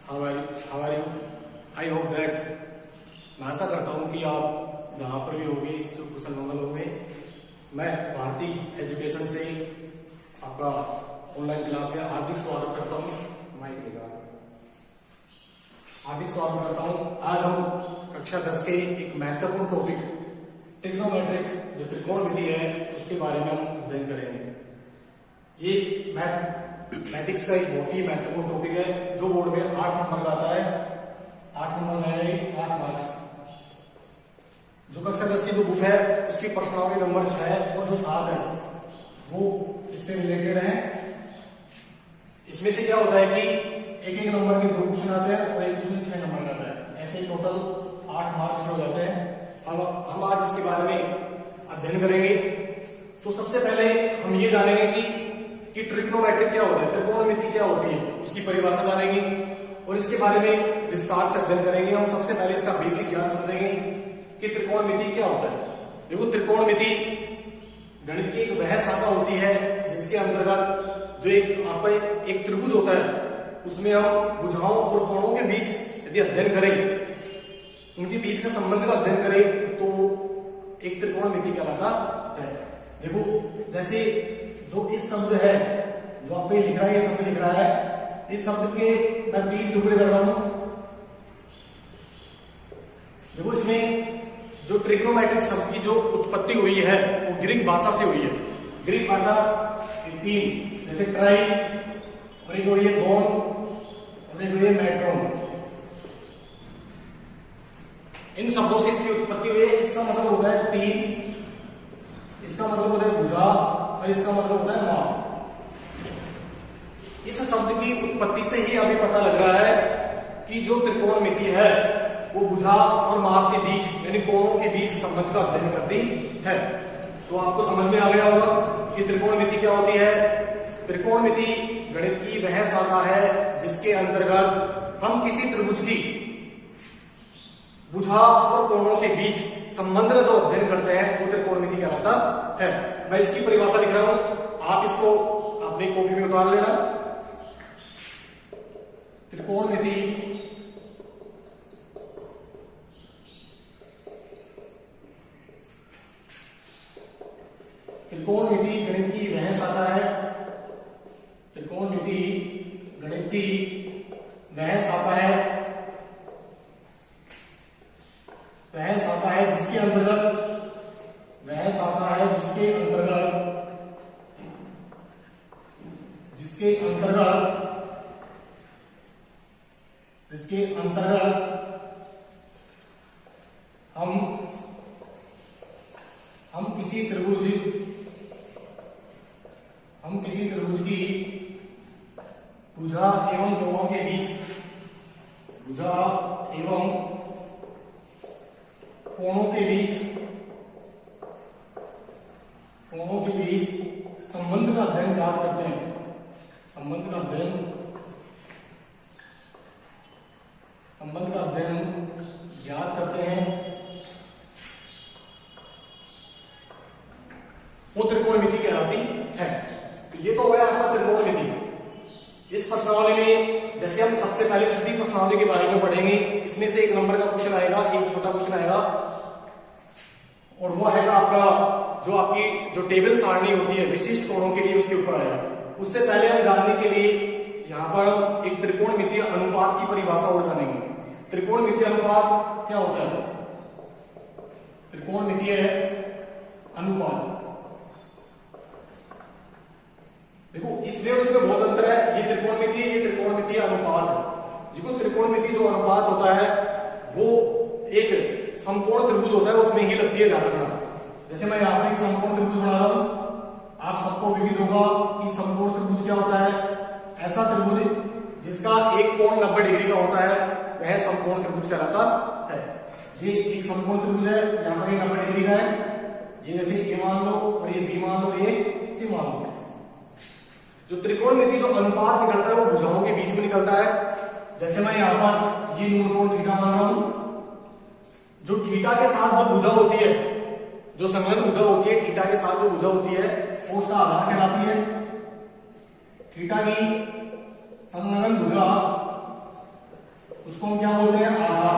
How are you? I hope that, मैं आशा करता हूँ कि आप जहाँ पर भी होंगे सुख कुशल मंगल होंगे। मैं भारती एजुकेशन से आपका ऑनलाइन क्लास में हार्दिक स्वागत करता हूँ। हार्दिक स्वागत करता हूँ। आज हम कक्षा 10 के एक महत्वपूर्ण टॉपिक ट्रिग्नोमेट्रिक जो त्रिकोणमिति है उसके बारे में हम अध्ययन करेंगे। ये मैथमेटिक्स का एक बहुत ही महत्वपूर्ण टॉपिक है जो बोर्ड में 8 नंबर का आता है। 8 नंबर है, 8 मार्क्स। जो कक्षा 10 की जो बुक है उसकी प्रश्नावली नंबर 6 और जो 7 है वो इससे रिलेटेड है। इसमें से क्या होता है कि एक नंबर के 2 क्वेश्चन आते हैं और एक क्वेश्चन 6 नंबर का आता है। ऐसे ही टोटल 8 मार्क्स हो जाते हैं। हम आज इसके बारे में अध्ययन करेंगे। तो सबसे पहले हम ये जानेंगे कि ट्रिग्नोमेट्रिक क्या होता है, त्रिकोणमिति क्या होती है, उसकी परिभाषा जानेंगे और इसके बारे में विस्तार से अध्ययन करेंगे। हम सबसे पहले इसका बेसिक ज्ञान समझेंगे कि त्रिकोणमिति क्या होता है। देखो, त्रिकोणमिति गणित की एक वह शाखा होती है जिसके अंतर्गत जो एक आपका एक त्रिभुज होता है उसमें हम भुजाओं और कोणों के बीच यदि अध्ययन करें, उनके बीच का संबंध का अध्ययन करें तो एक त्रिकोणमिति कहलाता है। देखो, जैसे जो इस शब्द है जो आपको लिख रहा है, ये शब्द लिख रहा है, इस शब्द के मैं 3 टुकड़े कर रहा हूं। देखो, इसमें जो ट्रिग्नोमेट्रिक शब्द की जो उत्पत्ति हुई है वो ग्रीक भाषा से हुई है। ग्रीक भाषा 3 जैसे ट्राई और एक हो रही है गोन और एक हो रही है मेट्रोन। इन शब्दों से इसकी उत्पत्ति हुई है। इसका मतलब होता है 3, इसका मतलब होता है भुजा और इसका मतलब होता है माप। इस शब्द की उत्पत्ति से ही अभी पता लग रहा है कि जो त्रिकोणमिति है वो भुजा और माप के बीच यानी कोणों के बीच संबंध का अध्ययन करती है। तो आपको समझ में आ गया होगा कि त्रिकोणमिति क्या होती है। त्रिकोणमिति गणित की वह शाखा है जिसके अंतर्गत हम किसी त्रिभुज की भुजा और कोणों के बीच संबंध का जो अध्ययन करते हैं वो त्रिकोणमिति कहलाता है। मैं इसकी परिभाषा लिख रहा हूं, आप इसको अपनी कॉपी में उतार लेना। त्रिकोणमिति गणित की वह शाखा है, त्रिकोणमिति गणित की वह शाखा है, वह शाखा है जिसके अंतर्गत हम किसी त्रिभुज की भुजा एवं कोणों के बीच संबंध का अध्ययन ज्ञात करते हैं। संबंध का अध्ययन ज्ञात करते हैं वो त्रिकोणमिति कहलाती है। तो ये तो हो गया आपका त्रिकोणमिति। इस प्रश्नावली में जैसे हम सबसे पहले छठी प्रश्नावली के बारे में पढ़ेंगे, इसमें से 1 नंबर का क्वेश्चन आएगा, एक छोटा क्वेश्चन आएगा और वो आएगा आपका जो टेबल सारणी होती है विशिष्ट कोणों के लिए, उसके ऊपर आएगा। उससे पहले हम जानने के लिए यहां पर एक त्रिकोणमितीय अनुपात की परिभाषा और जानेंगे। त्रिकोणमितीय अनुपात क्या होता है? त्रिकोणमितीय अनुपात, देखो इसमें और इसमें बहुत अंतर है। ये त्रिकोणमितीय अनुपात है। जिसको त्रिकोणमितीय जो अनुपात होता है वो एक समकोण त्रिभुज होता है, उसमें ही लगती है। ध्यान रखना, जैसे मैं यहाँ पे एक समकोण त्रिभुज बना रहा हूं, आप सबको विदित होगा कि समकोण त्रिभुज क्या होता है। ऐसा त्रिभुज जिसका एक कोण 90 डिग्री का होता है वह समकोण त्रिभुज कहलाता है। ये एक समकोण त्रिभुज है, यहाँ पर 90 डिग्री का है। ये जैसे ए मान लो और ये बी मान लो, ये सी मान लो। जो त्रिकोणमिति जो अनुपात निकलता है वो भुजाओं के बीच में निकलता है। जैसे मैं यहाँ पर ये मूल कोण थीटा मान रहा हूं, जो थीटा के साथ जो भुजा होती है, जो संलग्न भुजा होती है, थीटा के साथ जो भुजा होती है वो उसका आधार कहलाती है। थीटा की संलग्न भुजा उसको हम क्या बोलते हैं, आधार।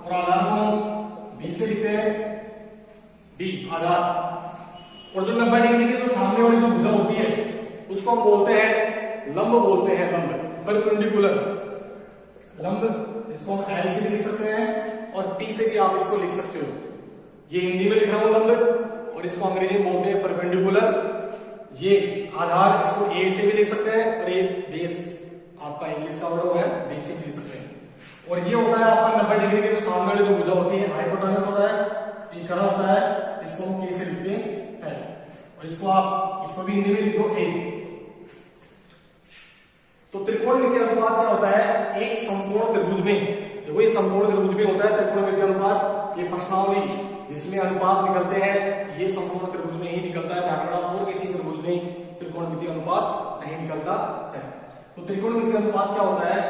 और आधार को हम बी से लिखते हैं, बी आधार। और जो 90 डिग्री की जो सामने वाली जो भुजा होती है उसको हम बोलते हैं लंब, बोलते हैं लंब, परपेंडिकुलर लंब। इसको हम एल से भी लिख सकते हैं और टी से भी आप इसको लिख सकते हो। ये हिंदी में लिख रहा हूं लंब, और इसको अंग्रेजी में बोलते हैं परपेंडिकुलर। ये आधार, इसको ए से भी लिख सकते हैं, और ये बेस आपका इंग्लिश का वर्ड है, बेस से भी लिख सकते हैं। और ये होता है आपका 90 डिग्री की जो सामने वाली जो भुजा होती है, हाइपोटेनस होता है, ये कर्ण होता है, इसको हम के से लिखते हैं। और इसको भी हिंदी में लिख दो ए। तो त्रिकोणमितीय अनुपात क्या होता है, एक समकोण त्रिभुज में, देखो ये समकोण त्रिभुज में होता है त्रिकोणमितीय अनुपात। ये प्रश्नावली जिसमें अनुपात निकलते हैं ये समकोण त्रिभुज में ही निकलता है, ध्यान रखना, और किसी त्रिभुज में त्रिकोणमितीय अनुपात नहीं निकलता है। तो त्रिकोणमितीय अनुपात क्या होता है,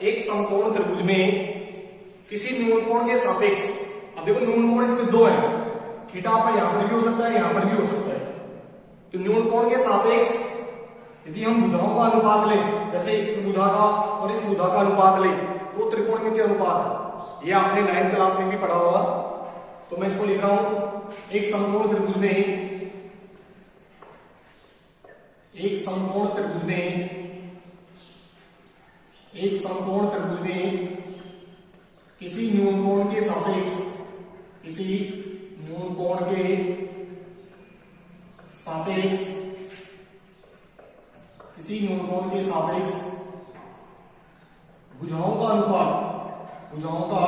एक समकोण त्रिभुज में किसी न्यून कोण के सापेक्ष, अब देखो न्यून कोण इसमें दो है, थीटा आपका यहां पर भी हो सकता है, यहां पर भी हो सकता है। तो न्यून कोण के सापेक्ष यदि हम भुजाओं का अनुपात लें, जैसे इस भुजा का और इस भुजा का अनुपात लें, तो त्रिकोणमितीय अनुपात है। ये आपने 9th क्लास में भी पढ़ा होगा। तो मैं इसको लिख रहा हूं, एक समकोण त्रिभुज में, एक समकोण त्रिभुज में, एक समकोण त्रिभुज में किसी न्यून कोण के सापेक्ष, किसी न्यून कोण के सापेक्ष, किसी न्यून कोण के सापेक्ष भुजाओं का अनुपात, भुजाओं का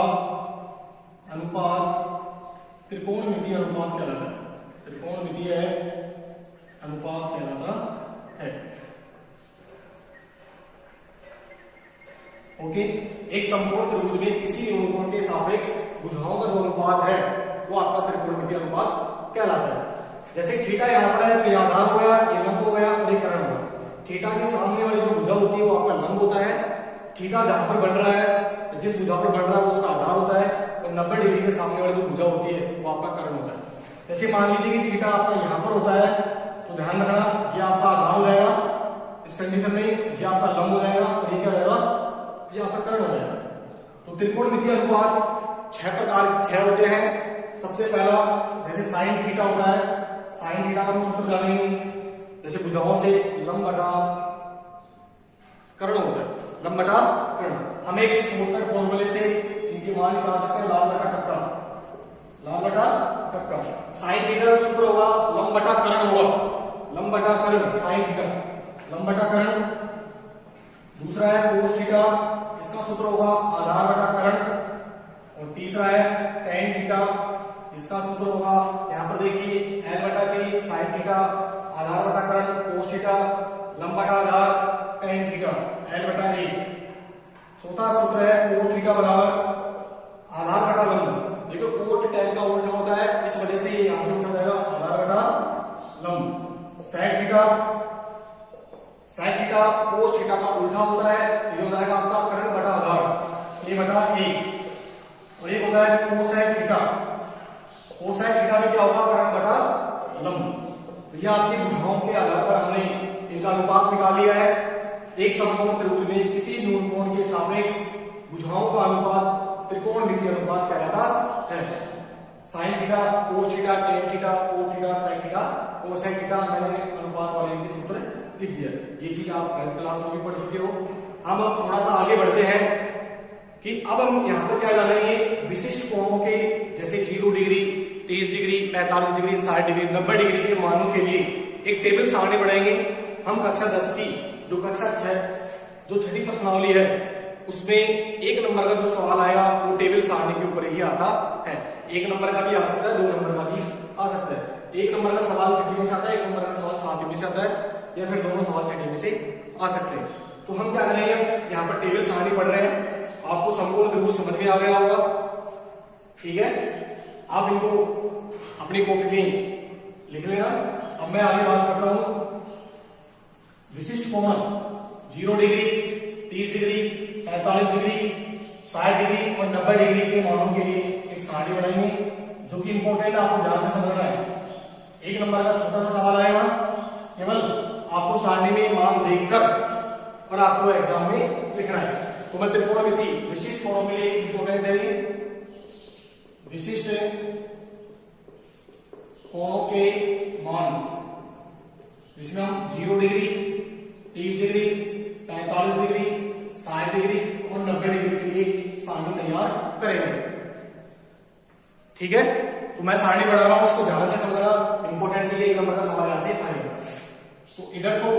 अनुपात त्रिकोणमितीय अनुपात कहलाता है, त्रिकोणमितीय अनुपात कहलाता है। ओके, एक समकोण त्रिभुज में किसी न्यून कोण के सापेक्ष भुजाओं का जो अनुपात है वो आपका त्रिकोणमितीय अनुपात कहलाता है। जैसे थीटा यहाँ पर है, तो ये आधार हो गया, ये लंब हो गया और ये कर्ण हो गया। थीटा के सामने वाली जो भुजा होती है वो आपका लंब होता है। थीटा जहां पर बन रहा है, जिस भुजा पर बन रहा है वो उसका आधार होता है, और 90 डिग्री के सामने वाली जो भुजा होती है वो आपका कर्ण होता है। जैसे मान लीजिए कि थीटा आपका यहाँ पर होता है, तो ध्यान रखना ये आपका आधार हो जाएगा इस कंडीशन में, ये आपका लंब हो जाएगा, और ये क्या हो जाएगा, ये आपका कर्ण हो जाएगा। तो त्रिकोणमितीय अनुपात 6 होते हैं। सबसे पहला जैसे साइन थीटा होता है, साइन थीटा का हम सूत्र जानेंगे, जैसे भुजाओं से लंब बटा कर्ण होता है, लंब बटा कर्ण। हम एक शॉर्टकट फॉर्मूले से इनके मान निकाल सकते हैं, लाल बटा कक्का, लाल बटा कक्का। साइन थीटा का सूत्र होगा लंब बटा कर्ण होगा, लंब बटा कर्ण, साइन थीटा लंब बटा कर्ण। दूसरा है कोस थीटा, इसका सूत्र होगा आधार बटा कर्ण। और तीसरा है टेन थीटा, इसका सूत्र होगा, यहां पर देखिए एल बटा के, साइन थीटा आधार बटा कर्ण, कोस थीटा लंब बटा आधार, टेन थीटा एल बटा ए। चौथा सूत्र है कोट थीटा बराबर आधार बटा लंब। देखो कोट टेन का उल्टा होता है, इस वजह से ये यहां से उठा जाएगा आधार बटा लंब। Sine theta, sine theta cos theta का उल्टा होता है, ये हो जाएगा आपका कर्ण बटा आधार, ए बटा ए। और एक होता है कोसाइन थीटा, कोसाइन थीटा में क्या होगा, कर्ण बटा लंब। तो ये आपकी भुजाओं के आधार पर हमने इनका अनुपात निकाल लिया है। एक समकोण त्रिभुज में किसी न्यून कोण के सापेक्ष भुजाओं का अनुपात त्रिकोणमितीय अनुपात कहलाता है। साइन थीटा, कोस theta, tan theta, cot theta, sine theta, cosine theta, मैंने अनुपात वाले इनके सूत्र लिख दिया। ये चीज आप 9th क्लास में भी पढ़ चुके हो। अब थोड़ा सा आगे बढ़ते हैं कि अब हम यहाँ पर क्या जानेंगे, विशिष्ट कोणों के, जैसे 0 degree, 30 degree, 45 degree, 60 degree, 90 degree के मानों के लिए एक टेबल सामने बढ़ाएंगे। हम कक्षा 10 की जो कक्षा 6 जो छठी प्रश्नावली है उसमें 1 नंबर का जो सवाल आएगा वो टेबल सारणी के ऊपर ही आता है। 1 नंबर का भी आ सकता है, 2 नंबर का भी आ सकता है। 1 नंबर का सवाल छठी में से आता है, 1 नंबर का सवाल 7वीं में से आता है, या फिर दोनों सवाल छठी में से आ सकते हैं। तो हम क्या करेंगे, यहाँ पर टेबल सारणी पढ़ रहे हैं, आपको समकोण त्रिभुज समझ में आ गया होगा, ठीक है। आप इनको अपनी कॉपी में लिख लेना। अब मैं आगे बात करता हूं विशिष्ट कोण 0 डिग्री, 30 डिग्री, 45 डिग्री, 60 डिग्री और 90 डिग्री के मानों के लिए एक सारणी बनाएंगे, जो कि इंपॉर्टेंट आपको ध्यान से समझना है। 1 नंबर का छोटा सा सवाल आएगा, केवल आपको सारणी में मान देखकर और आपको एग्जाम में लिखना है। तो मैं त्रिकोणमिति विशिष्ट कोणों के लिए इसको कह देंगे विशिष्ट कोणों के मान, जिसमें हम 0 डिग्री, 30 डिग्री, 45 डिग्री, 60 डिग्री और 90 डिग्री के लिए सारणी तैयार करेंगे। ठीक है, तो मैं सारणी बढ़ा रहा हूं, उसको ध्यान से समझना, इंपॉर्टेंट चीज है, 1 नंबर का सवाल यहां से आएगा। तो इधर तो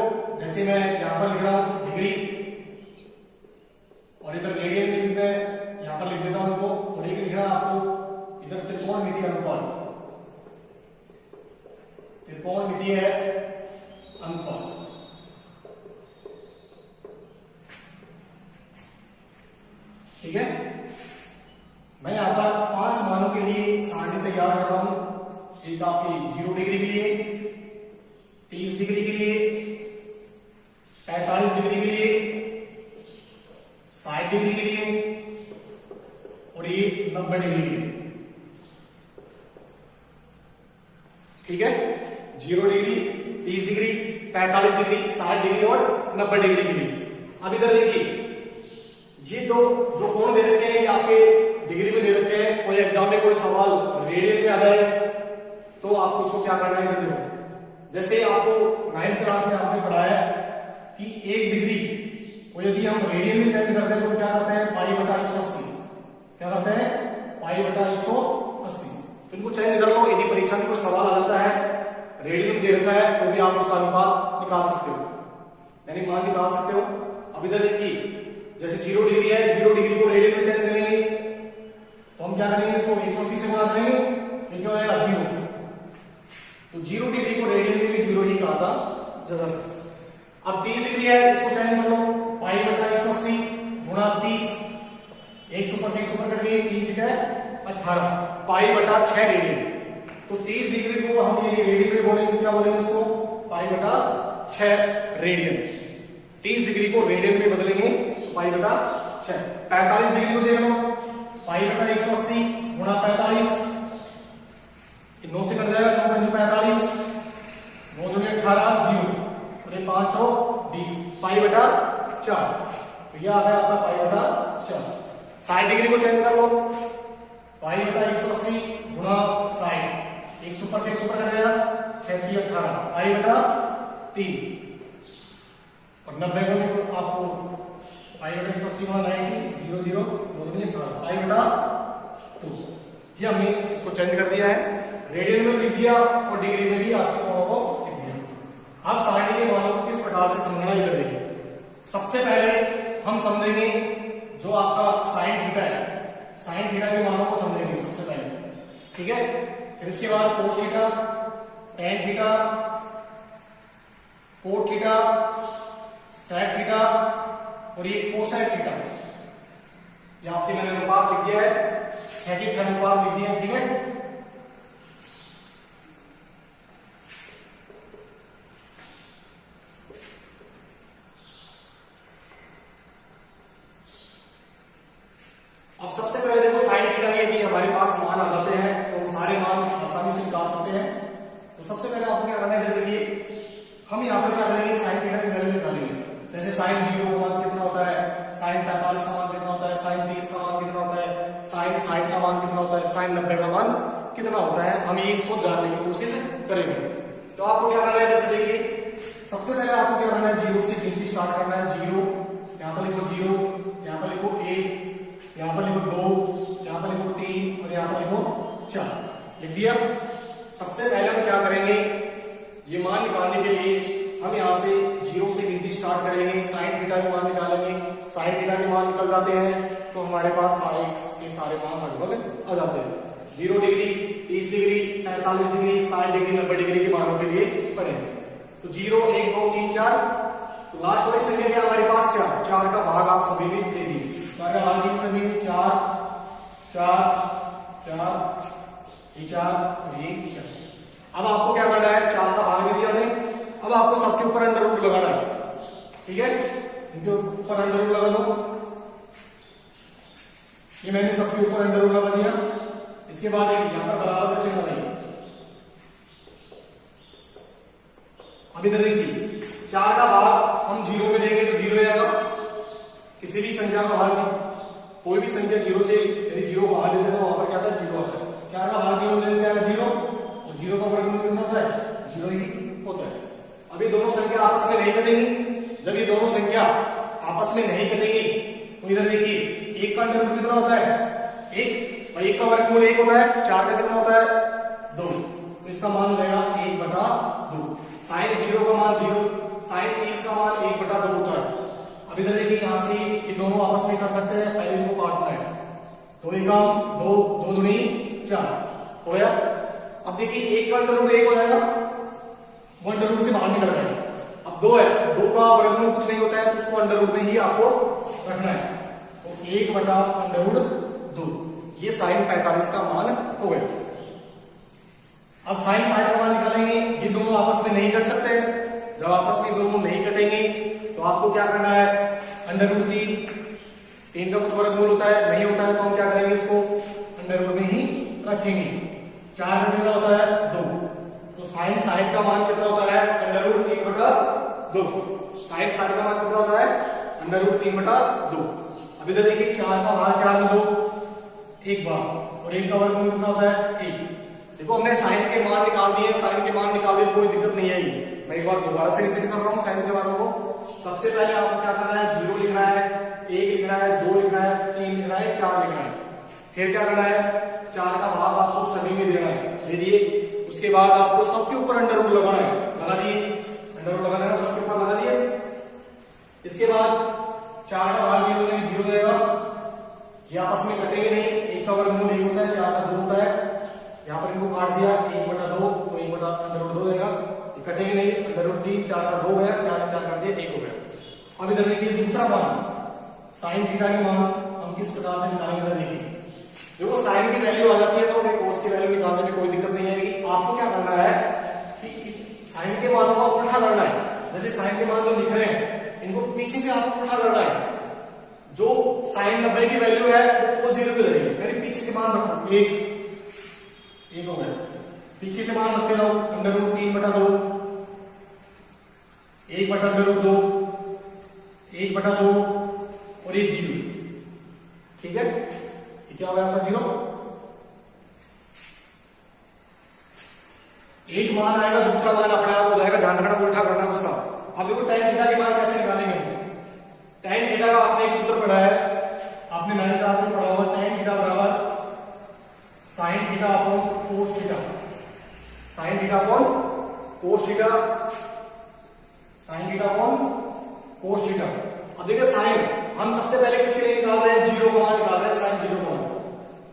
जैसे मैं यहां पर लिख रहा हूं डिग्री और इधर रेडियन में मैं यहां पर लिख देता हूं इनको, और एक लिख रहा आपको इधर त्रिकोणमितीय अनुपात, त्रिकोणमितीय अनुपात। ठीक है, मैं यहां पर 5 मानों के लिए सारणी तैयार कर रहा हूं। एक आपकी 0 डिग्री के लिए, 30 डिग्री के लिए, 45 डिग्री के लिए, 60 डिग्री के लिए और ये 90 डिग्री के लिए। ठीक है, 0 डिग्री, 30 डिग्री, 45 डिग्री, 60 डिग्री और 90 डिग्री के लिए। अब इधर देखिए, ये दो जो कोण दे रखे हैं, ये आपके डिग्री में दे रखे हैं। कोई एग्जाम में कोई सवाल रेडियन में आ जाए तो आपको उसको क्या करना है, देखो जैसे आपको 9th क्लास में आपने पढ़ाया कि 1 डिग्री को यदि हम रेडियन में चेंज करते हैं तो क्या करते हैं, पाई बटा 180। क्या करते हैं, पाई बटा 180। तो इनको चेंज कर लो। यदि परीक्षा में कोई सवाल आ जाता है रेडियन में दे रखा है तो भी आप उसका अनुपात निकाल सकते हो, यानी मान निकाल सकते हो। अब इधर देखिए, जैसे 0 डिग्री है, 0 डिग्री को रेडियन में चेंज करेंगे तो हम क्या करेंगे, इसको 180 से गुणा करेंगे, ये क्या होगा 0। तो 0 डिग्री को रेडियन में भी 0 ही कहा था जरा। अब 30 डिग्री है, इसको चेंज कर लो, पाई बटा 180 गुणा 30, 100 पर 100 पर कट गई, 3 जगह 18, पाई बटा 6 रेडियन। तो 30 डिग्री को हम ये रेडियन में बोलेंगे, क्या बोलेंगे उसको, पाई बटा 6 रेडियन। 30 डिग्री को रेडियन में बदलेंगे, पाई बटा 6। 45 डिग्री को देख लो, पाई बटा 180 गुणा 45, 9 से कट जाएगा, 9 पंजे 45, 9 दूनी 18, 0 और ये 5 और 20, पाई बटा 4। तो ये आ गया आपका पाई बटा 4। 60 डिग्री को चेंज कर लो, पाई बटा 180 गुणा 60, 100 पर 100 पर कट गया, 6 की 18, पाई बटा 3 और 90 को आपको पाई बटा 180 गुणा 90, 0 0 पाई बटा 2। ये हमने इसको चेंज कर दिया है, रेडियन में लिख दिया और डिग्री में भी आपके कोणों को लिख दिया। अब सारणी के मानों को किस प्रकार से समझना, इधर देखिए। सबसे पहले हम समझेंगे जो आपका साइन थीटा है, साइन थीटा के मानों को समझेंगे सबसे पहले। ठीक है, फिर इसके बाद cos theta, tan theta, cot theta, sec theta और ये कोसाइन थीटा। ये आपके मैंने अनुपात लिख दिया है, 6 के 6 अनुपात लिख दिया है। ठीक है, अब सबसे पहले देखो साइन थीटा के यदि हमारे पास मान आ जाते हैं तो सारे मान आसानी से निकाल सकते हैं। तो सबसे पहले आपको क्या करना है, देखिए हम यहाँ पर क्या करेंगे, साइन थीटा की वैल्यू निकालेंगे। जैसे साइन 0 का मान कितना होता है, साइन 45 का मान कितना होता है, साइन 30 का मान कितना होता है, साइन 60 का मान कितना होता है, साइन 90 का मान कितना होता है, हम ये इसको जानने की कोशिश करेंगे। तो आपको क्या करना है, जैसे देखिए सबसे पहले आपको क्या करना है, 0 से गिनती स्टार्ट करना है। 0, यहाँ पर लिखो 0, यहाँ पर लिखो 1, यहाँ पर लिखो 2, यहाँ पर लिखो 3 और यहाँ पर लिखो 4। लिख दिया। सबसे पहले हम क्या करेंगे, ये मान निकालने के लिए हम यहाँ से 0 से गिनती स्टार्ट करेंगे, साइन थीटा के मान निकालेंगे। साइन थीटा के मान निकल जाते हैं तो हमारे पास सारे के सारे मान लगभग आ जाते हैं। 0 degree, 30 degree, 45 degree, 60 degree, 90 degree के मानों के लिए पढ़ेंगे। तो 0, 1, 2, 3, 4, तो लास्ट वाली संख्या क्या हमारे पास 4। 4 का भाग आप सभी में दे दीजिए। 4 का भाग दीजिए सभी में, 4 4 4, ये 4 और ये 4। अब आपको क्या करना है, 4 का भाग दे दिया हमने। अब आपको सबके ऊपर अंडर रूट लगाना है। ठीक है, इनके ऊपर अंडर रूट लगा दो। ये मैंने सबके ऊपर अंडर रूट लगा दिया। इसके बाद यहां पर बराबर का चिन्ह लगाइए। अब इधर देखिए, 4 का भाग हम 0 में देंगे तो 0 आएगा, किस किसी भी संख्या का भाग कोई भी संख्या 0 से यदि 0 को बाहर लेते हैं तो वहां पर क्या आता है 0 आता है। 4 का भाग 0 लेने का 0 और 0 का वर्गमूल कितना होता है 0 ही होता है। अब ये दोनों संख्या आपस में नहीं कटेंगी। जब ये दोनों संख्या आपस में नहीं कटेंगी तो इधर देखिए 1 का अंडर रूट कितना होता है 1 और 1 का वर्गमूल 1 होता है। 4 का कितना होता है 2, तो इसका मान लगेगा 1/2। साइन 0 का मान 0, साइन 30 का मान 1/2 होता है। अब इधर देखिए यहां से ये दोनों आपस में कर सकते हैं, पहले इनको काटना है। तो एक काम 2 2 दूनी 4 हो गया। अब देखिए 1 का अंडर रूट 1 हो जाएगा, वो अंडर रूट से बाहर निकल जाएगा। अब 2 है, 2 का वर्गमूल कुछ नहीं होता है तो उसको अंडर रूट में ही आपको रखना है। तो 1/√2 ये साइन 45 का मान हो गया। अब साइन 60 का मान निकालेंगे। ये दोनों आपस में नहीं कर सकते। जब आपस में दोनों नहीं कटेंगे तो आपको क्या करना है √3 का कुछ वर्गमूल होता है नहीं होता है तो हम क्या करेंगे इसको अंडर रूट में ही रखेंगे। 4 का कितना होता है 2, तो साइन 60 का मान कितना होता है √3/2। साइन 60 का मान कितना होता है √3/2। अब इधर देखिए 4 का भाग 4 में 2 एक बार और 1 का वर्गमूल कितना होता है 1। देखो हमने साइन के मान निकाल दिए, साइन के मान निकाल दिए, कोई दिक्कत नहीं आएगी। मैं एक बार दोबारा से रिपीट कर रहा हूँ साइन के बारे को। सबसे पहले आपको क्या करना है 0 लिखना है, 1 लिखना है, 2 लिखना है, 3 लिखना है, 4 लिखना है। फिर क्या करना है 4 का भाग आपको सभी में देना है, दे दिए। उसके बाद आपको सबके ऊपर अंडर रूट लगाना है, लगा दिए। अंडर रूट लगाना है सबके ऊपर लगा दिए। इसके बाद 4 का भाग 0 में 0 देगा, ये आपस में कटेंगे नहीं। 1 का वर्गमूल 1 होता है, 4 का 2 होता है। यहाँ पर इनको काट दिया 1/2 तो 1/√2 देगा, कटेंगे नहीं। √3 4 का 2 गया, 4 का 4 कर दिया 1 हो गया। अब इधर देखिए दूसरा मान साइन थीटा के मान हम किस प्रकार से निकालेंगे। इधर देखिए देखो साइन की वैल्यू आ जाती है तो हमें कोस की वैल्यू निकालने में कोई दिक्कत नहीं आएगी। आपको क्या करना है कि साइन के मानों का उल्टा करना है। जैसे साइन के मान जो लिख रहे हैं इनको पीछे से आपको उल्टा करना है। जो साइन 90 की वैल्यू है वो 0 पे रहेगी, यानी पीछे से मान रखो 1 हो गया। पीछे से मान रखते रहो √3/2, 1/√2, 1/2 और ये 0। ठीक है, ये क्या हो गया आपका 0। एक मान आएगा, दूसरा मान अपने आप हो जाएगा, ध्यान रखना उल्टा करना उसका। अब देखो tan थीटा के मान कैसे निकालेंगे। tan थीटा का आपने एक सूत्र पढ़ा है, आपने 9th क्लास में पढ़ा होगा। tan थीटा बराबर sine theta upon cos theta. Sine theta upon cos theta, sine theta upon cos theta. अब देखिए साइन हम सबसे पहले किसके लिए निकाल रहे हैं 0 का मान निकाल रहे हैं, साइन 0 का मान।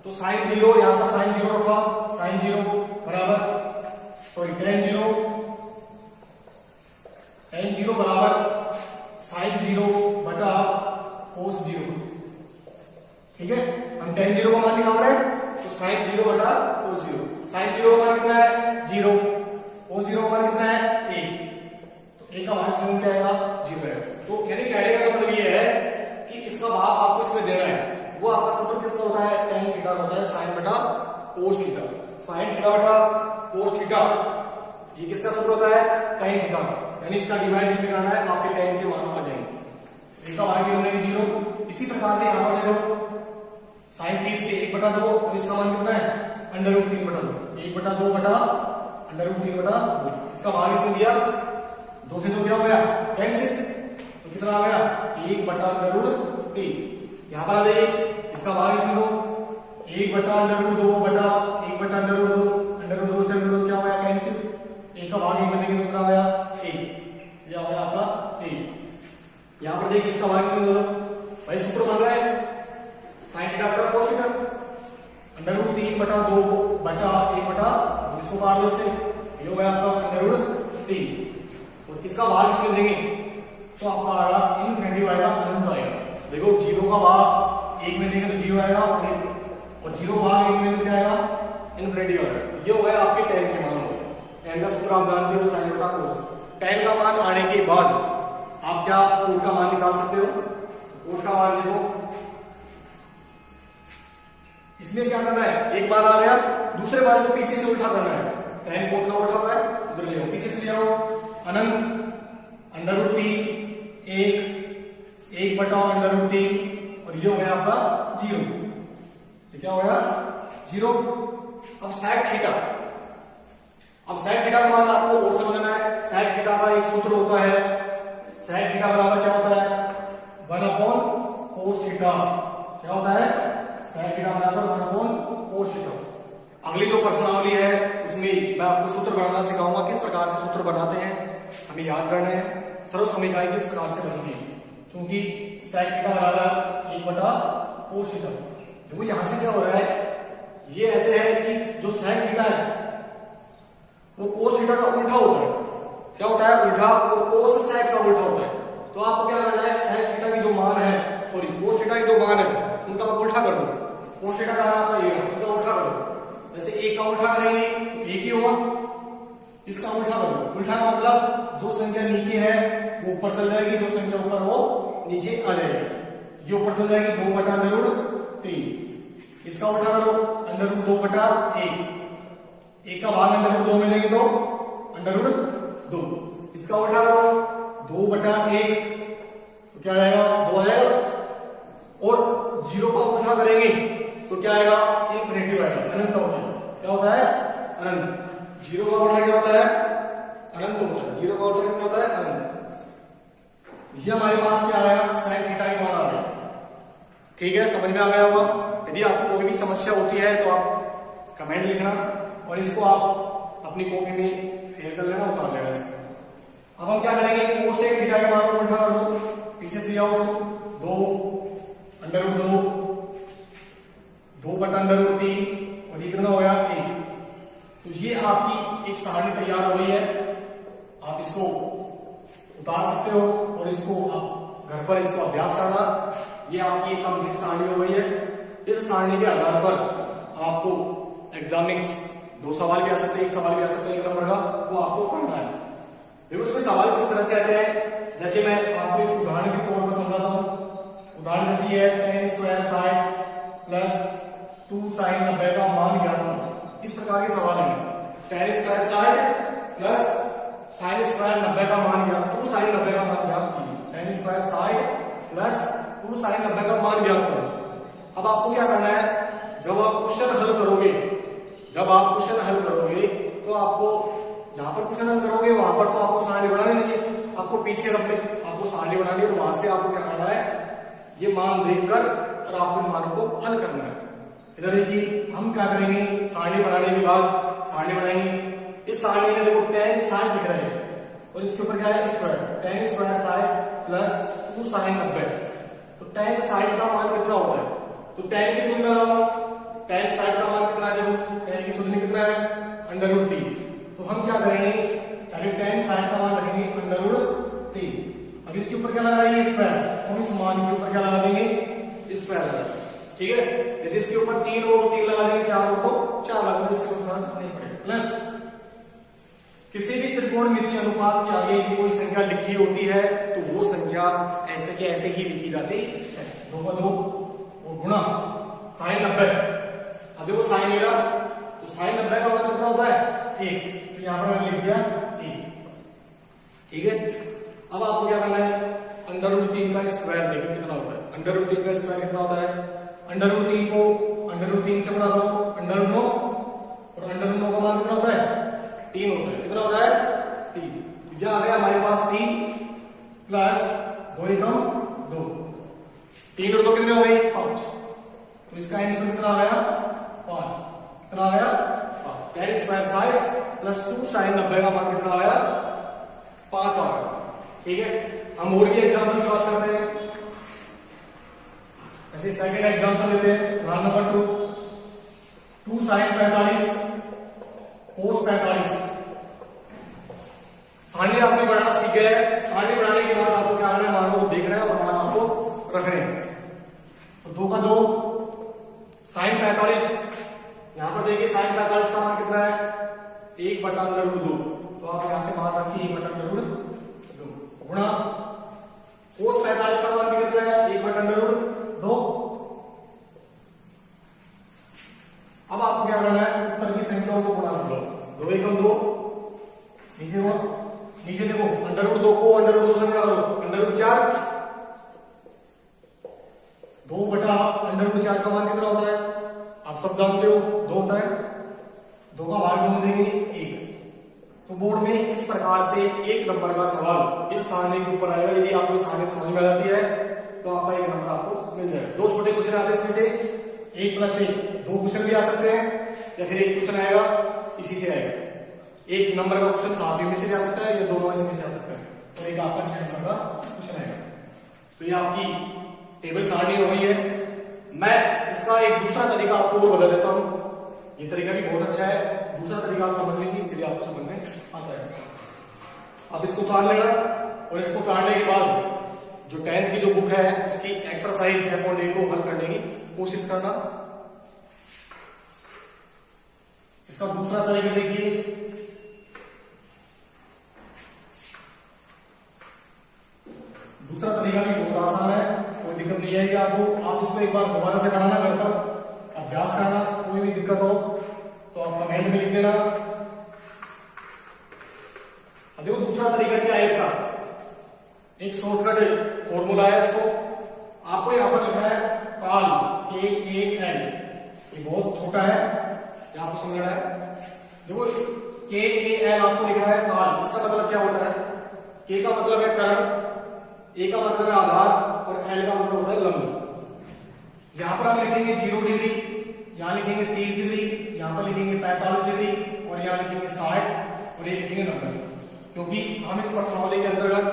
तो साइन 0 यहां पर साइन 0 होगा, साइन 0 बराबर सॉरी tan 0 बराबर साइन 0/कोस 0। ठीक है, हम tan 0 का मान निकाल रहे हैं तो साइन 0/कोस 0। साइन 0 का मान कितना है 0, कोस 0 का मान कितना है 1, तो 1 का भाग 0 क्या आएगा 0 है। तो यानी कहने का मतलब ये है कि इसका भाग आपको इसमें देना है। वो आपका सूत्र किसका होता है tan थीटा होता है sin/cos थीटा। sin थीटा/cos थीटा ये किसका सूत्र होता है tan थीटा, यानी इसका डिवाइड इसमें करना है, आपके tan के मान आ जाएंगे। 1 का भाग 0 में 0। इसी प्रकार से यहां पर देखो साइन 30 के 1/2 और इसका मान कितना है √3/2। 1/2/√3/2, इसका भाग इसने दिया 2 से 2 क्या हो गया कैंसिल, तो कितना आ गया 1/√3। यहां पर आ जाइए, इसका भाग इसमें दो 1/√2/1/√2 से √2 क्या हो गया कैंसिल। 1 का भाग 1 करने के लिए कितना आया 1, ये आ गया आपका 1। यहां पर देखिए इसका भाग इसमें दो, भाई सूत्र बन रहा है साइन थीटा बटा कोस थीटा। √3/2 बटा 1/2, इसको काट दो इससे, ये हो गया आपका √3। और इसका भाग इसमें देंगे तो आपका आएगा इनफिनिटी आएगा, अनंत आएगा। देखो 0 का भाग 1 में देंगे तो 0 आएगा और 0 भाग 1 में क्या आएगा इनफिनिटी आएगा। ये हो गया आपके tan के मान हो गए। tan का सूत्र आप जानते हो sin/cos। tan का मान आने के बाद आप क्या कोट का मान निकाल सकते हो। कोट का मान देखो, इसमें क्या करना है, एक बार आ गया, दूसरे बार को पीछे से उल्टा करना है। tan कोट का उल्टा होता है, उधर ले आओ, पीछे से ले आओ। अनंत √3 1 1/√3 और ये हो गया आपका 0। ये क्या हो गया 0। अब sec थीटा, अब sec थीटा का मान आपको और समझना है। sec थीटा का एक सूत्र होता है, sec थीटा बराबर क्या होता है 1/cos थीटा। क्या होता है sec थीटा बराबर 1/cos थीटा। अगली जो प्रश्नावली है उसमें मैं आपको सूत्र बनाना सिखाऊंगा, किस प्रकार से सूत्र बनाते हैं हमें याद करना है, सर्वसमीकरण किस प्रकार से बनती है, क्योंकि sec थीटा बराबर 1/cos थीटा। देखो यहां से क्या हो रहा है, ये ऐसे है कि जो sec थीटा है वो cos थीटा का उल्टा होता है। क्या होता है उल्टा, और cos sec का उल्टा होता है। तो आपको क्या करना है, sec थीटा की जो मान है, सॉरी cos थीटा की जो मान है उनका आप उल्टा कर दो। cos थीटा का आपका ये है, उनका उल्टा करो। जैसे एक का उल्टा करेंगे एक ही होगा, इसका उल्टा करो। उल्टा का मतलब जो संख्या नीचे है वो ऊपर चल जाएगी, जो संख्या ऊपर वो नीचे आ जाएगी। ये ऊपर चल जाएगी 2/√3। इसका उल्टा करो √2/1। एक का भाग √2 मिलेगी तो √2। इसका उल्टा करो 2/1 तो क्या आएगा 2 आ जाएगा, और 0 का उल्टा करेंगे तो क्या आएगा इंफिनिटी आएगा, अनंत होता है। क्या होता है अनंत। 0 का उल्टा क्या होता है अनंत होता है। 0 का उल्टा क्या होता है अनंत। ये हमारे पास क्या आया sin थीटा की मान आ गया। ठीक है, समझ में आ गया होगा। यदि आपको कोई भी समस्या होती है तो आप कमेंट लिखना और इसको आप अपनी कॉपी में फेर कर लेना, उतार लेना इसको। अब हम क्या करेंगे, cosec थीटा के मान को उल्टा कर दो, पीछे से लिया उसको 2/√3 और ये कितना हो गया 1। तो ये आपकी एक सारणी तैयार हो गई है। आप इसको उतार सकते हो और इसको आप घर पर इसको अभ्यास करना। ये आपकी एक कंप्लीट सारणी हो गई है। इस सारणी के आधार पर आपको एग्जाम में 2 सवाल भी आ सकते हैं, 1 सवाल भी आ सकता है 1 नंबर का, वो आपको करना है। देखो उसमें सवाल किस तरह से आते हैं, जैसे मैं आपको एक उदाहरण के तौर पर समझाता हूं। उदाहरण जैसी है tan² sin प्लस 2 sin 90 का मान ज्ञात करो। इस प्रकार के सवाल है। tan² sin प्लस sin² 90 का मान ज्ञात, 2 sin 90 का मान ज्ञात कीजिए। tan² sin प्लस 2 sin 90 का मान ज्ञात करो। अब आपको क्या करना है, जब आप क्वेश्चन हल करोगे, तो आपको जहां पर क्वेश्चन हल करोगे वहां पर तो आपको सारणी बनानी नहीं है, आपको पीछे अपने आपको सारणी बनानी है और वहां से आपको क्या करना है, ये मान देखकर और आपको मानों को हल करना है। इधर देखिए हम क्या करेंगे, सारणी बनाने के बाद सारणी बनाएंगे। इस सारणी में देखो tan sin दिख रहा है और इसके ऊपर क्या है square, tan² sin plus 2 sin 90। तो tan sin का मान कितना होता है, तो tan की शून्य लगाओ, tan sin का मान कितना है, देखो tan की शून्य कितना है √3। तो हम क्या करेंगे, पहले tan sin का मान रखेंगे √3। अब इसके ऊपर क्या लगा देंगे स्क्वायर, हम इस मान के ऊपर क्या लगा देंगे स्क्वायर लगा। ठीक है, यदि इसके ऊपर 3 हो 3 लगा देंगे, 4 हो तो 4 लगा देंगे, इसके ऊपर नहीं पड़ेगा। प्लस किसी भी त्रिकोणमितीय अनुपात के आगे यदि कोई संख्या लिखी होती है तो वो संख्या ऐसे के ऐसे ही लिखी जाती है, 2 का 2 और गुणा sin 90। अब देखो sin मेरा, तो sin 90 का मान कितना होता है 1, तो यहां पर मैंने लिख दिया 1। ठीक है, अब आपको क्या करना है, √3 का स्क्वायर देखो कितना होता है। √3 का स्क्वायर कितना होता है, √3 को √3 से गुणा करो, √9 और √9 का मान कितना होता है 3 होता है। कितना होता है 3। तो यह आ गया हमारे पास 3 प्लस 2 एकम 2, 3 और 2 कितने हो गए 5। तो इसका आंसर कितना आ गया 5। कितना आ गया 5। tan² sin प्लस 2 sin 90 का मान कितना आया 5 आ गया। ठीक है, हम और भी एग्जाम्पल की बात करते हैं। ऐसे सेकंड एग्जाम्पल लेते हैं, उदाहरण नंबर 2 sin 45 cos 45। सारणी आपने बनाना सीख गए। सारणी बनाने के बाद आपको क्या करना है, मानों को देखना है और मान आपको रखने हैं। तो 2 का 2 sin 45, यहां पर देखिए sin 45 का मान कितना है 1/√2। तो आप यहां से मान रखिए 1/√2 गुणा cos 45 का मान कितना है 1/√2। अब आपको क्या करना है, ऊपर की संख्याओं को गुणा कर लो, 2 एकम 2, नीचे देखो √2 को √2 से गुणा करो, √4 √4 का मान कितना होता है आप सब जानते हो, 2 होता है, 2 का भाग क्यों देंगे 1। तो बोर्ड में इस प्रकार से 1 नंबर का सवाल इस सारणी के ऊपर आएगा। यदि आपको सारणी समझ में आ जाती है तो आपका 1 नंबर आपको मिल जाएगा। 2 छोटे क्वेश्चन आते हैं इसमें से, 1 + 1 2 क्वेश्चन भी आ सकते हैं, या फिर 1 क्वेश्चन आएगा इसी से आएगा। 1 नंबर का क्वेश्चन 7 में से भी आ सकता है या दोनों में से आ सकता है, और एक आपका 6 नंबर का क्वेश्चन आएगा। तो ये आपकी टेबल सारणी हो गई है। मैं इसका एक दूसरा तरीका आपको और बता देता हूं, ये तरीका भी बहुत अच्छा है। दूसरा तरीका आप समझ लीजिए, यदि आपको समझ में आता है। अब इसको उतार लेना, और इसको उतारने के बाद जो 10th की जो बुक है उसकी एक्सरसाइज 6.1 को हल करने की कोशिश करना। इसका दूसरा तरीका देखिए, दूसरा तरीका भी बहुत आसान है, कोई दिक्कत नहीं आएगी आपको। आप इसको एक बार दोबारा से कराना, घर पर अभ्यास करना। कोई भी दिक्कत हो तो आप कमेंट में लिख देना। अब देखो दूसरा तरीका क्या है इसका, एक शॉर्टकट फॉर्मूला है। इसको आपको यहां पर लिखा है काल, KAL, ये बहुत छोटा है, ये आपको समझना है। देखो KAL आपको लिखा है काल, इसका मतलब क्या होता है, K का मतलब है कर्ण, A का मतलब है आधार, और L का मतलब होता है लंब। यहां पर हम लिखेंगे 0 डिग्री, यहां लिखेंगे 30 डिग्री, यहां पर लिखेंगे 45 डिग्री, और यहां लिखेंगे 60, और ये लिखेंगे 90, क्योंकि हम इस प्रश्नावली के अंतर्गत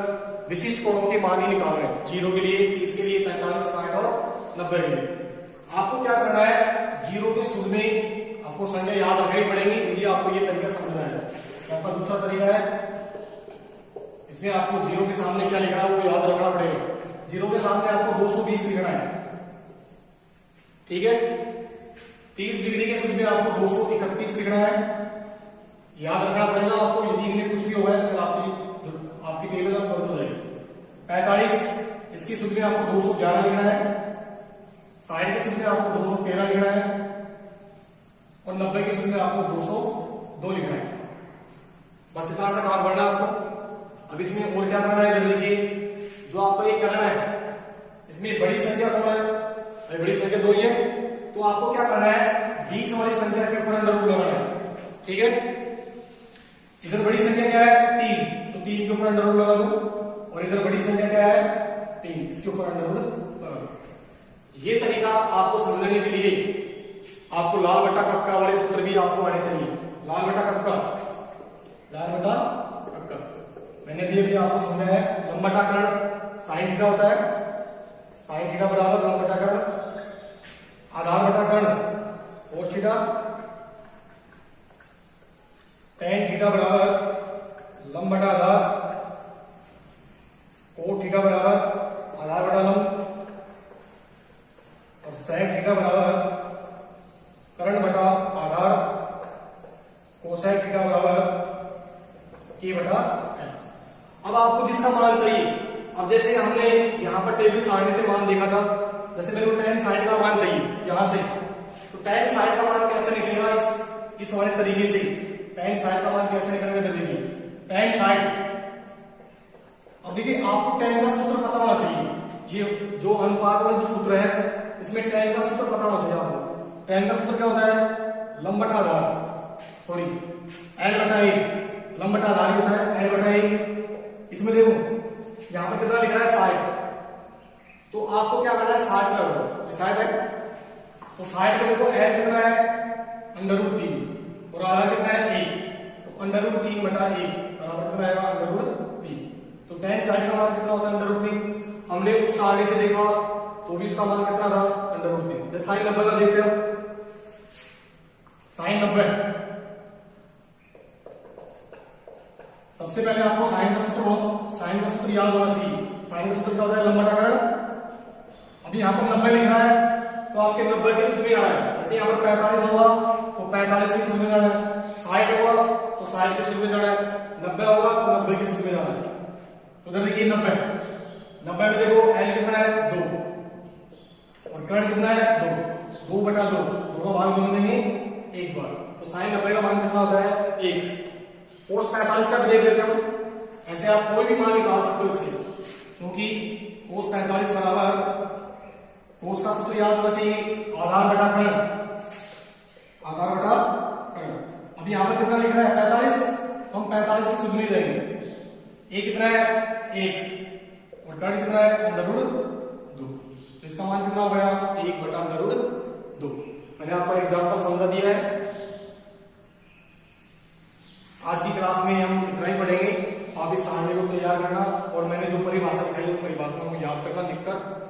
विशिष्ट कोणों के मान ही निकाल रहे हैं। 0 के लिए, 30 के लिए, 45, 60 और 90 के लिए। आपको क्या करना है, 0 के शुद्ध में आपको संख्या याद रखनी पड़ेगी, यदि आपको ये तरीका समझना है। आपका दूसरा तरीका है, इसमें आपको 0 के सामने क्या लिखना है वो याद रखना पड़ेगा। 0 के सामने आपको 220 लिखना है, ठीक है। 30 डिग्री के शुद्ध में आपको 231 लिखना है, याद रखना पड़ेगा आपको। यदि इनमें कुछ भी होगा तो आपकी टेबल का गलत हो जाएगी। 45 इसकी शुद्ध में आपको 211 लिखना है, 60 की शुद्ध में आपको 213 लिखना है, और 90 की शुद्ध में आपको 202 लिखना है। बस इतना सा काम करना आपको। अब इसमें और क्या करना है, जल्दी देखिए, जो आपको ये करना है, इसमें बड़ी संख्या कौन है, अरे बड़ी संख्या 2 ही है, तो आपको क्या करना है, बीच वाली संख्या के ऊपर अंडर रूट लगाना है, ठीक है। इधर बड़ी संख्या क्या है 3, तो 3 के ऊपर अंडर रूट लगा दो, और इधर बड़ी संख्या क्या है 3, इसके ऊपर अंडर रूट लगा दो। ये तरीका आपको समझने के लिए आपको लाल बटा कक्का वाले सूत्र भी आपको आने चाहिए। लाल बटा कक्का, लाल बटा कक्का मैंने भी आपको समझा है। लंब बटा कर्ण साइन थीटा होता है, साइन थीटा बराबर लंब बटा कर्ण, आधार बटा कर्ण कोस थीटा, tan थीटा बराबर लंब बटा आधार, कोट थीटा बराबर आधार बटा लंब, और sec थीटा बराबर कर्ण बटा आधार, कोसेक थीटा बराबर k बटा l। अब आपको जिसका मान चाहिए, अब जैसे हमने यहां पर टेबल सारणी से मान देखा था, जैसे मेरे को tan 60 का मान चाहिए यहां से, तो tan 60 का मान कैसे निकलेगा, इस वाले तरीके से tan 60 का मान कैसे निकलेगा, देखिए tan 60। अब देखिए आपको tan का सूत्र पता होना चाहिए, जो अनुपात वाला जो सूत्र है इसमें tan का सूत्र पता होना चाहिए आपको। tan का सूत्र क्या होता है, लंब बटा आधार, सॉरी l बटा a, लंब बटा आधार होता है l बटा a। इसमें देखो यहां पर कितना लिखा है 60, तो आपको क्या करना है 60 का करो, 60 है तो 60 को देखो l कितना है √3, और आधार कितना है 1, तो √3 बटा 1 बराबर कितना आएगा √3। तो tan 60 का मान कितना होता है √3। हमने उस सारणी से देखा तो भी उसका मान कितना था √3। जैसे sin 90 का देखते हैं, sin 90 सबसे पहले आपको साइन का सूत्र याद होना चाहिए। साइन का सूत्र क्या होता है, लंब बटा कर्ण। अभी यहाँ पर 90 लिखा है तो आपके 90 के सूत्र में आना है। जैसे यहाँ पर 45 होगा तो 45 के सूत्र में जाना है, 60 होगा तो 60 के सूत्र में जाना है, 90 होगा तो 90 के सूत्र में जाना है। तो इधर देखिए 90 में देखो l कितना है 2, और कर्ण कितना है 2 बटा 2, दोनों भाग दोनों देंगे एक बार, तो साइन 90 का मान कितना होता है 1। कोस 45 का भी देख लेते हो, ऐसे आप कोई भी मान निकाल सकते हो इससे, क्योंकि कोस 45 बराबर कोस का सूत्र याद होना चाहिए, आधार बटा कर्ण, आधार बटा कर्ण। अब यहाँ पर कितना लिख रहा है 45, तो हम 45 की सुध नहीं देंगे। ए कितना है 1 और कर्ण कितना है √2, इसका मान कितना हो गया 1 बटा √2। मैंने आपको एग्जाम्पल समझा दिया है। आज की क्लास में हम इतना ही पढ़ेंगे। आप इस सारणी को तैयार करना और मैंने जो परिभाषा दिखाई उन परिभाषाओं को याद करना, लिखकर